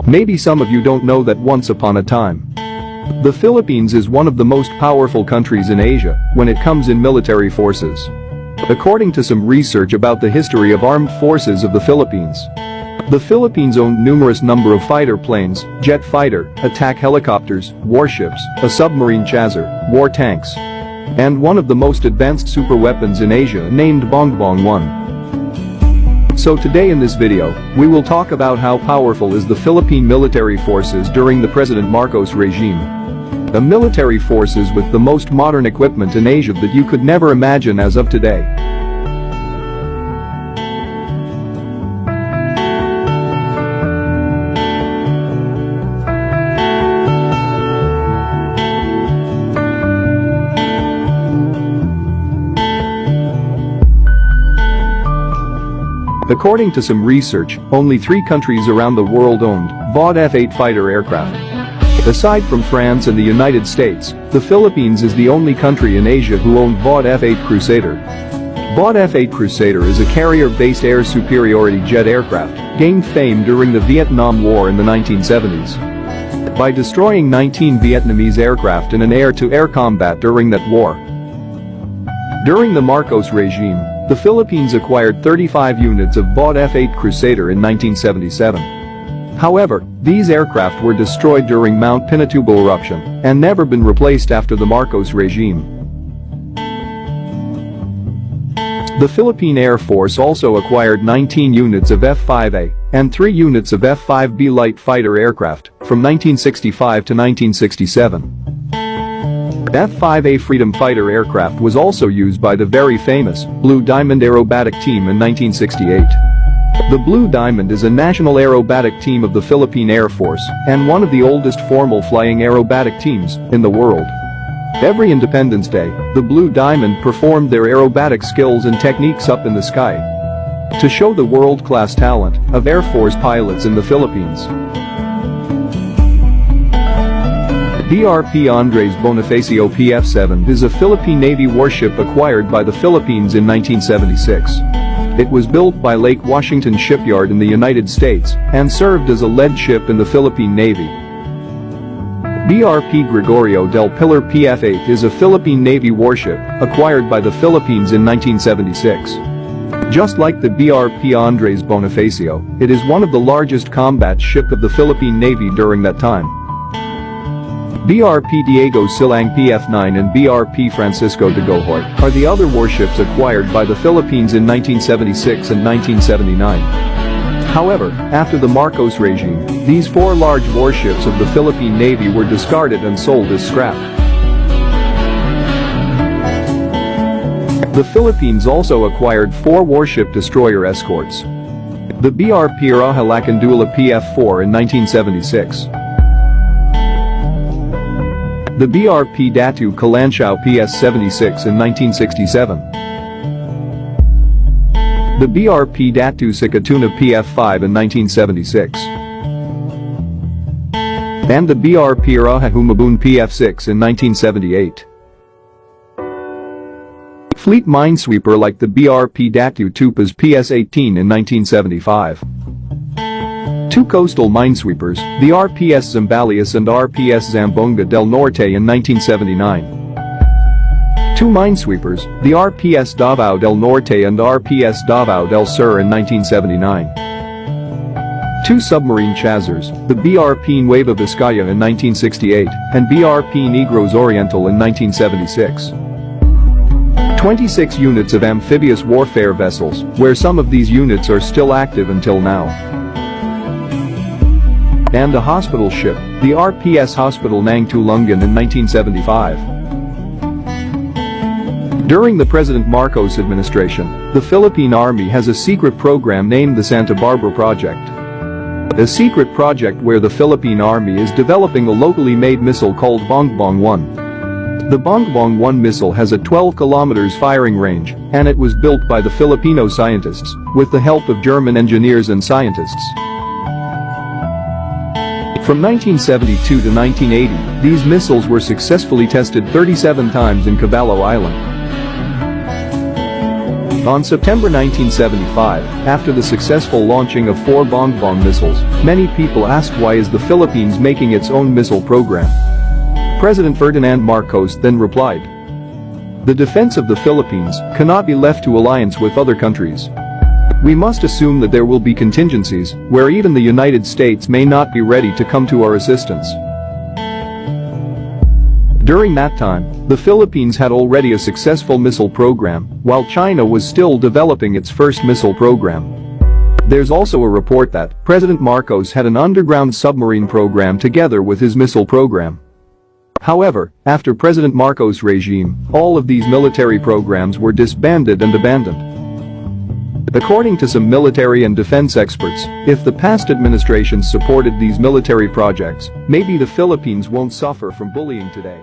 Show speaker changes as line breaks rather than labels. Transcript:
Maybe some of you don't know that once upon a time, the Philippines is one of the most powerful countries in Asia when it comes in military forces. According to some research about the history of armed forces of the Philippines, the Philippines owned numerous number of fighter planes, jet fighter, attack helicopters, warships, a submarine chaser, war tanks, and one of the most advanced superweapons in Asia named Bongbong 1. So today in this video, we will talk about how powerful is the Philippine military forces during the President Marcos regime. The military forces with the most modern equipment in Asia that you could never imagine as of today. According to some research, only 3 countries around the world owned BOD F-8 fighter aircraft. Aside from France and the United States, the Philippines is the only country in Asia who owned BOD F-8 Crusader. BOD F-8 Crusader is a carrier-based air superiority jet aircraft, gained fame during the Vietnam War in the 1970s by destroying 19 Vietnamese aircraft in an air-to-air combat during that war. During the Marcos regime, the Philippines acquired 35 units of BOD F-8 Crusader in 1977. However, these aircraft were destroyed during Mount Pinatubo eruption and never been replaced after the Marcos regime. The Philippine Air Force also acquired 19 units of F-5A and 3 units of F-5B light fighter aircraft from 1965 to 1967. F-5A Freedom Fighter aircraft was also used by the very famous Blue Diamond Aerobatic Team in 1968. The Blue Diamond is a national aerobatic team of the Philippine Air Force and one of the oldest formal flying aerobatic teams in the world. Every Independence Day, the Blue Diamond performed their aerobatic skills and techniques up in the sky to show the world-class talent of Air Force pilots in the Philippines. BRP Andres Bonifacio PF-7 is a Philippine Navy warship acquired by the Philippines in 1976. It was built by Lake Washington Shipyard in the United States and served as a lead ship in the Philippine Navy. BRP Gregorio del Pilar PF-8 is a Philippine Navy warship acquired by the Philippines in 1976. Just like the BRP Andres Bonifacio, it is one of the largest combat ship of the Philippine Navy during that time. BRP Diego Silang PF-9 and BRP Francisco de Gojoy are the other warships acquired by the Philippines in 1976 and 1979. However, after the Marcos regime, these 4 large warships of the Philippine Navy were discarded and sold as scrap. The Philippines also acquired 4 warship destroyer escorts. The BRP Raja Lacandula PF-4 in 1976. The BRP Datu Kalanshao PS-76 in 1967. The BRP Datu Sikatuna PF-5 in 1976. And the BRP Raja Humabun PF-6 in 1978. Fleet minesweeper like the BRP Datu Tupas PS-18 in 1975. 2 coastal minesweepers, the RPS Zambales and RPS Zamboanga del Norte in 1979. 2 minesweepers, the RPS Davao del Norte and RPS Davao del Sur in 1979. 2 submarine chasers, the BRP Nueva Vizcaya in 1968 and BRP Negros Oriental in 1976. 26 units of amphibious warfare vessels, where some of these units are still active until now. And a hospital ship, the RPS Hospital Nang Tulungan in 1975. During the President Marcos administration, the Philippine Army has a secret program named the Santa Barbara Project. A secret project where the Philippine Army is developing a locally made missile called Bongbong 1. The Bongbong 1 missile has a 12 kilometers firing range, and it was built by the Filipino scientists with the help of German engineers and scientists. From 1972 to 1980, these missiles were successfully tested 37 times in Caballo Island. On September 1975, after the successful launching of 4 Bongbong missiles, many people asked why is the Philippines making its own missile program. President Ferdinand Marcos then replied, "The defense of the Philippines cannot be left to alliance with other countries. We must assume that there will be contingencies where even the United States may not be ready to come to our assistance." During that time, the Philippines had already a successful missile program, while China was still developing its first missile program. There's also a report that President Marcos had an underground submarine program together with his missile program. However, after President Marcos' regime, all of these military programs were disbanded and abandoned. According to some military and defense experts, if the past administrations supported these military projects, maybe the Philippines won't suffer from bullying today.